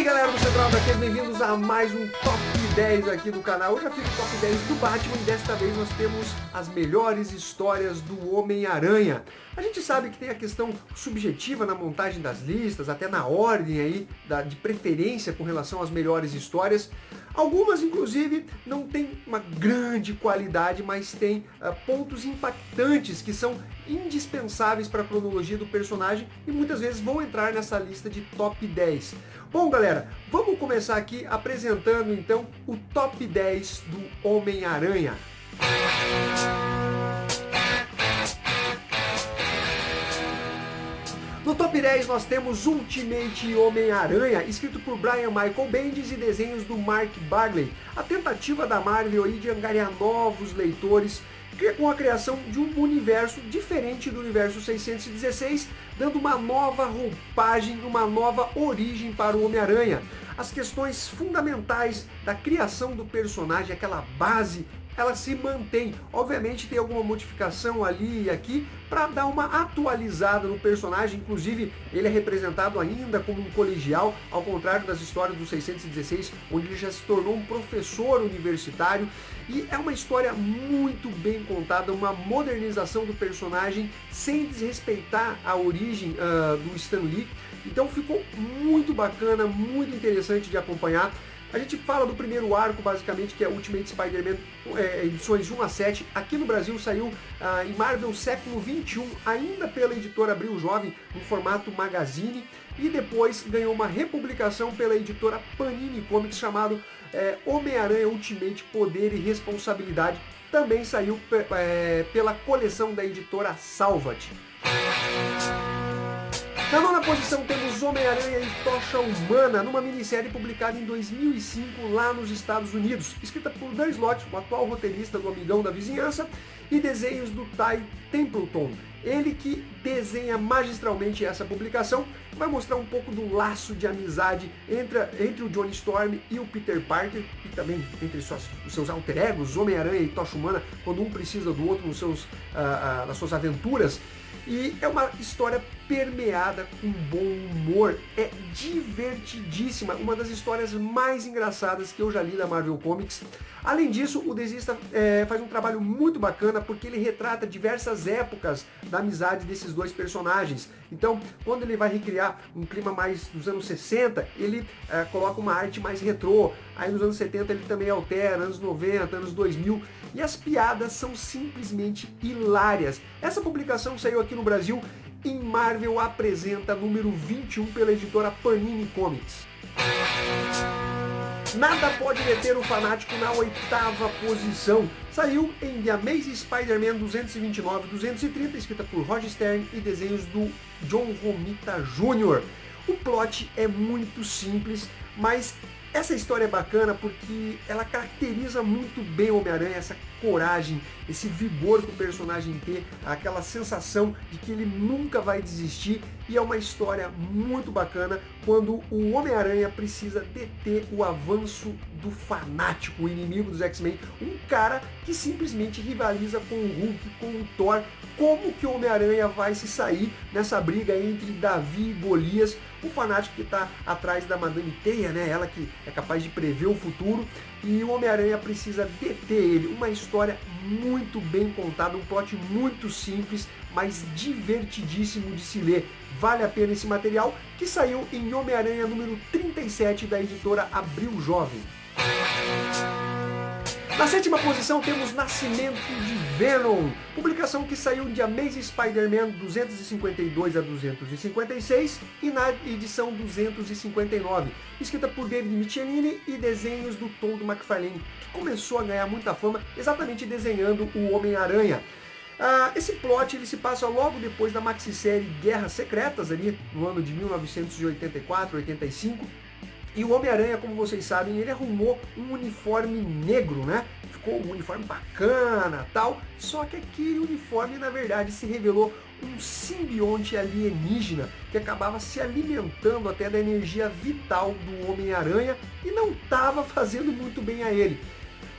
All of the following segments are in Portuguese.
Galera do Central HQs, bem-vindos a mais um Top 10 aqui do canal. Eu já fiz o Top 10 do Batman e desta vez nós temos as melhores histórias do Homem-Aranha. A gente sabe que tem a questão subjetiva na montagem das listas, até na ordem aí de preferência com relação às melhores histórias. Algumas, inclusive, não têm uma grande qualidade, mas têm pontos impactantes que são indispensáveis para a cronologia do personagem e muitas vezes vão entrar nessa lista de Top 10. Bom, galera, vamos começar aqui apresentando então o Top 10 do Homem-Aranha. No Top 10 nós temos Ultimate Homem-Aranha, escrito por Brian Michael Bendis e desenhos do Mark Bagley. A tentativa da Marvel aí de angariar novos leitores com a criação de um universo diferente do universo 616, dando uma nova roupagem, uma nova origem para o Homem-Aranha. As questões fundamentais da criação do personagem, aquela base, ela se mantém. Obviamente tem alguma modificação ali e aqui para dar uma atualizada no personagem, inclusive ele é representado ainda como um colegial, ao contrário das histórias do 616, onde ele já se tornou um professor universitário, e é uma história muito bem contada, uma modernização do personagem sem desrespeitar a origem do Stan Lee. Então ficou muito bacana, muito interessante de acompanhar. A gente fala do primeiro arco, basicamente, que é Ultimate Spider-Man edições 1 a 7. Aqui no Brasil saiu em Marvel Século XXI, ainda pela editora Abril Jovem, no formato magazine. E depois ganhou uma republicação pela editora Panini Comics, chamado Homem-Aranha Ultimate Poder e Responsabilidade. Também saiu pela coleção da editora Salvat. Na nona posição temos Homem-Aranha e Tocha Humana, numa minissérie publicada em 2005 lá nos Estados Unidos, escrita por Dan Slott, o atual roteirista do Amigão da Vizinhança, e desenhos do Ty Templeton. Ele que desenha magistralmente essa publicação, vai mostrar um pouco do laço de amizade entre o Johnny Storm e o Peter Parker, e também entre os seus alter egos, Homem-Aranha e Tocha Humana, quando um precisa do outro nas suas aventuras. E é uma história permeada com bom humor, é divertidíssima, uma das histórias mais engraçadas que eu já li da Marvel Comics. Além disso, o desenhista faz um trabalho muito bacana porque ele retrata diversas épocas da amizade desses dois personagens. Então, quando ele vai recriar um clima mais dos anos 60, ele coloca uma arte mais retrô. Aí nos anos 70 ele também altera, anos 90, anos 2000. E as piadas são simplesmente hilárias. Essa publicação saiu aqui no Brasil em Marvel Apresenta número 21 pela editora Panini Comics. Nada pode deter o fanático na oitava posição. Saiu em The Amazing Spider-Man 229-230, escrita por Roger Stern e desenhos do John Romita Jr. O plot é muito simples, mas essa história é bacana porque ela caracteriza muito bem o Homem-Aranha, essa coragem, esse vigor que o personagem tem, aquela sensação de que ele nunca vai desistir, e é uma história muito bacana quando o Homem-Aranha precisa deter o avanço do fanático, o inimigo dos X-Men, um cara que simplesmente rivaliza com o Hulk, com o Thor. Como que o Homem-Aranha vai se sair nessa briga entre Davi e Golias, o fanático que está atrás da Madame Teia, né? Ela que é capaz de prever o futuro, e o Homem-Aranha precisa deter ele. Uma história muito bem contada, um plot muito simples, mas divertidíssimo de se ler. Vale a pena esse material, que saiu em Homem-Aranha número 37 da editora Abril Jovem. Na sétima posição temos Nascimento de Venom, publicação que saiu de Amazing Spider-Man 252 a 256 e na edição 259, escrita por David Michelinie e desenhos do Todd McFarlane, que começou a ganhar muita fama exatamente desenhando o Homem-Aranha. Esse plot ele se passa logo depois da maxissérie Guerras Secretas, ali no ano de 1984-85, e o Homem-Aranha, como vocês sabem, ele arrumou um uniforme negro, né? Ficou um uniforme bacana, tal, só que aquele uniforme, na verdade, se revelou um simbionte alienígena que acabava se alimentando até da energia vital do Homem-Aranha e não estava fazendo muito bem a ele.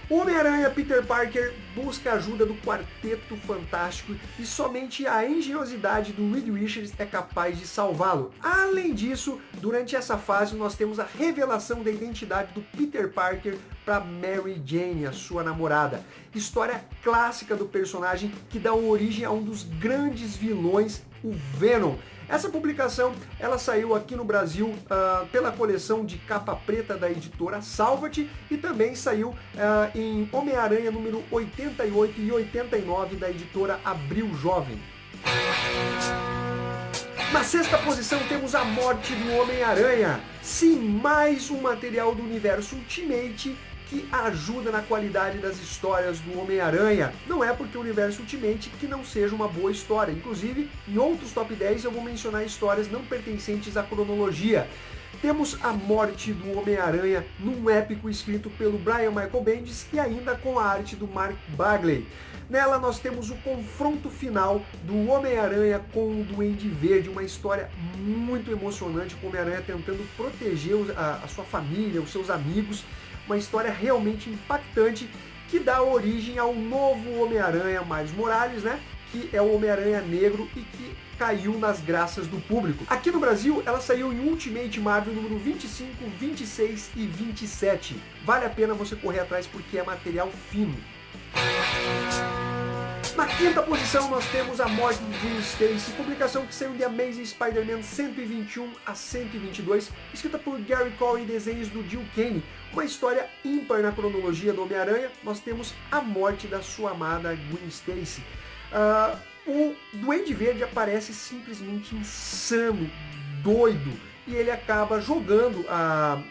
O Homem-Aranha Peter Parker busca a ajuda do Quarteto Fantástico e somente a engenhosidade do Reed Richards é capaz de salvá-lo. Além disso, durante essa fase nós temos a revelação da identidade do Peter Parker para Mary Jane, a sua namorada. História clássica do personagem que dá origem a um dos grandes vilões, o Venom. Essa publicação ela saiu aqui no Brasil pela coleção de capa preta da editora Salvat e também saiu em Homem-Aranha número 88 e 89 da editora Abril Jovem. Na sexta posição temos a morte do Homem-Aranha. Sim, mais um material do universo Ultimate que ajuda na qualidade das histórias do Homem-Aranha. Não é porque o universo Ultimate que não seja uma boa história. Inclusive, em outros top 10 eu vou mencionar histórias não pertencentes à cronologia. Temos a morte do Homem-Aranha num épico escrito pelo Brian Michael Bendis e ainda com a arte do Mark Bagley. Nela nós temos o confronto final do Homem-Aranha com o Duende Verde, uma história muito emocionante, com o Homem-Aranha tentando proteger a sua família, os seus amigos. Uma história realmente impactante que dá origem ao novo Homem-Aranha Miles Morales, né? Que é o Homem-Aranha negro e que caiu nas graças do público. Aqui no Brasil, ela saiu em Ultimate Marvel número 25, 26 e 27. Vale a pena você correr atrás porque é material fino. Na quinta posição nós temos a morte de Gwen Stacy, publicação que saiu de Amazing Spider-Man 121 a 122, escrita por Gary Cole e desenhos do Jill Kane. Uma história ímpar na cronologia do Homem-Aranha, nós temos a morte da sua amada Gwen Stacy. O Duende Verde aparece simplesmente insano, doido, e ele acaba jogando a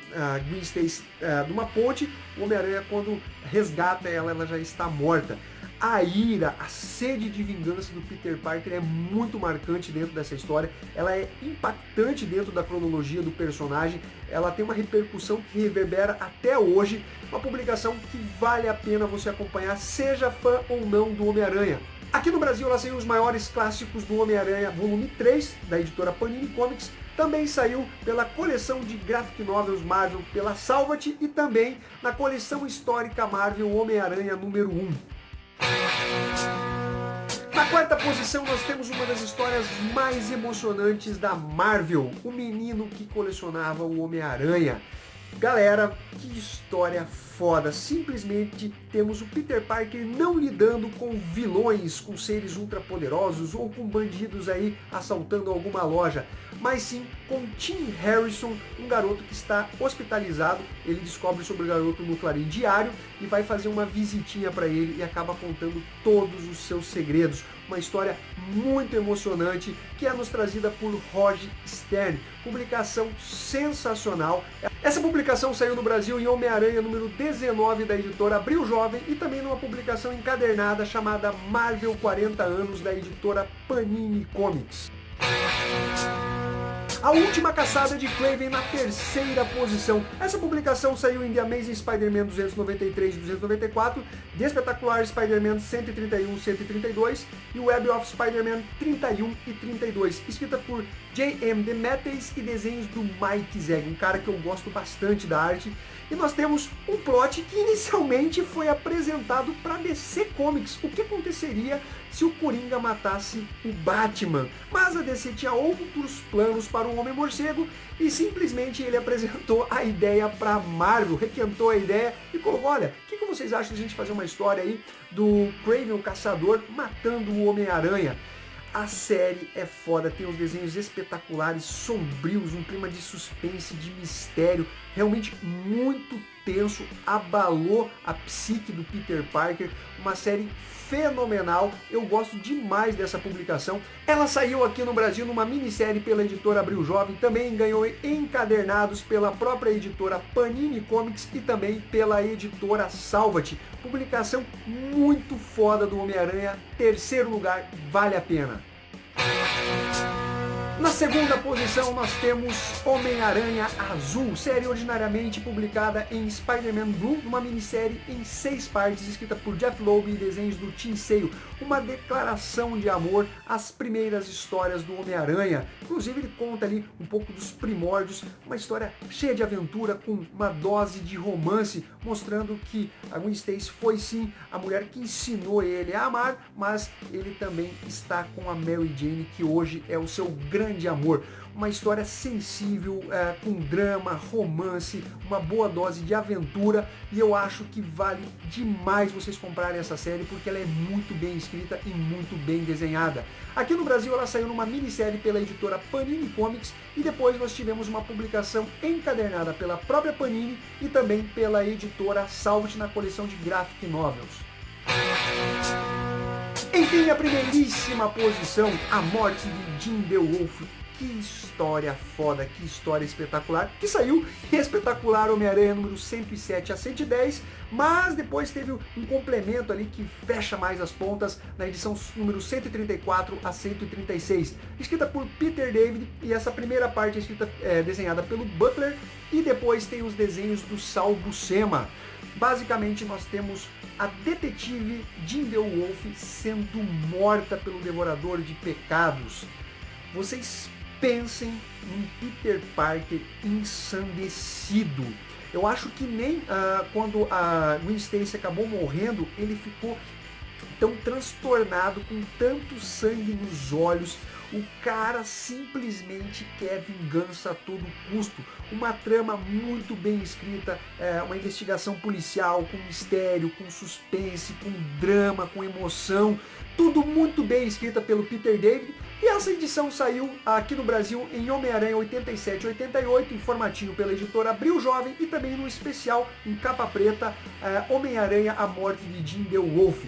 Gwen Stacy numa ponte. O Homem-Aranha, quando resgata ela, ela já está morta. A ira, a sede de vingança do Peter Parker é muito marcante dentro dessa história, ela é impactante dentro da cronologia do personagem, ela tem uma repercussão que reverbera até hoje, uma publicação que vale a pena você acompanhar, seja fã ou não do Homem-Aranha. Aqui no Brasil ela saiu os maiores clássicos do Homem-Aranha, volume 3, da editora Panini Comics, também saiu pela coleção de Graphic Novels Marvel pela Salvat e também na coleção histórica Marvel Homem-Aranha número 1. Na quarta posição nós temos uma das histórias mais emocionantes da Marvel, o menino que colecionava o Homem-Aranha. Galera, que história foda, simplesmente temos o Peter Parker não lidando com vilões, com seres ultrapoderosos ou com bandidos aí assaltando alguma loja, mas sim com Tim Harrison, um garoto que está hospitalizado. Ele descobre sobre o garoto no Clarim Diário e vai fazer uma visitinha para ele e acaba contando todos os seus segredos. Uma história muito emocionante que é nos trazida por Roger Stern, publicação sensacional. Essa publicação saiu no Brasil em Homem-Aranha número 19 da editora Abril Jovem e também numa publicação encadernada chamada Marvel 40 anos da editora Panini Comics. A Última Caçada de Kraven na terceira posição. Essa publicação saiu em The Amazing Spider-Man 293 e 294, The Espetacular Spider-Man 131 e 132 e Web of Spider-Man 31 e 32, escrita por J.M. DeMatteis e desenhos do Mike Zeck, um cara que eu gosto bastante da arte. E nós temos um plot que inicialmente foi apresentado para DC Comics. O que aconteceria se o Coringa matasse o Batman? Mas a DC tinha outros planos para o Homem-Morcego e simplesmente ele apresentou a ideia para Marvel, requentou a ideia e colocou: olha, o que vocês acham de a gente fazer uma história aí do Kraven o Caçador matando o Homem-Aranha? A série é foda, tem os desenhos espetaculares, sombrios, um clima de suspense, de mistério, realmente muito tenso, abalou a psique do Peter Parker, uma série fenomenal, eu gosto demais dessa publicação. Ela saiu aqui no Brasil numa minissérie pela editora Abril Jovem, também ganhou encadernados pela própria editora Panini Comics e também pela editora Salvat. Publicação muito foda do Homem-Aranha, terceiro lugar, vale a pena. Na segunda posição nós temos Homem-Aranha Azul, série originariamente publicada em Spider-Man Blue, uma minissérie em 6 partes, escrita por Jeff Loeb e desenhos do Tim Sale, uma declaração de amor às primeiras histórias do Homem-Aranha. Inclusive ele conta ali um pouco dos primórdios, uma história cheia de aventura com uma dose de romance, mostrando que a Gwen Stacy foi sim a mulher que ensinou ele a amar, mas ele também está com a Mary Jane, que hoje é o seu grande amor. Uma história sensível, com drama, romance, uma boa dose de aventura, e eu acho que vale demais vocês comprarem essa série porque ela é muito bem escrita e muito bem desenhada. Aqui no Brasil ela saiu numa minissérie pela editora Panini Comics e depois nós tivemos uma publicação encadernada pela própria Panini e também pela editora Salvat na coleção de graphic novels. Enfim, a primeiríssima posição, A Morte de Jim DeWolf. Que história foda, que história espetacular, que saiu em Espetacular Homem-Aranha número 107 a 110, mas depois teve um complemento ali que fecha mais as pontas na edição número 134 a 136, escrita por Peter David, e essa primeira parte é desenhada pelo Butler, e depois tem os desenhos do Sal Buscema. Basicamente nós temos a detetive Jim DeWolf sendo morta pelo Devorador de Pecados. Vocês pensem em Peter Parker ensandecido. Eu acho que nem quando a Gwen Stacy acabou morrendo, ele ficou tão transtornado, com tanto sangue nos olhos. O cara simplesmente quer vingança a todo custo. Uma trama muito bem escrita, uma investigação policial com mistério, com suspense, com drama, com emoção. Tudo muito bem escrita pelo Peter David. E essa edição saiu aqui no Brasil em Homem-Aranha 87 e 88, em formatinho pela editora Abril Jovem, e também no especial em capa preta, Homem-Aranha A Morte de Jim DeWolf.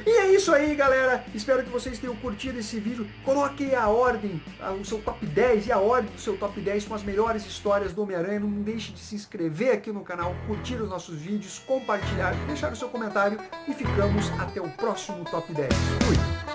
E é isso aí, galera, espero que vocês tenham curtido esse vídeo. Coloque a ordem, o seu top 10 e a ordem do seu top 10 com as melhores histórias do Homem-Aranha. Não deixe de se inscrever aqui no canal, curtir os nossos vídeos, compartilhar, deixar o seu comentário, e ficamos até o próximo top 10. Fui!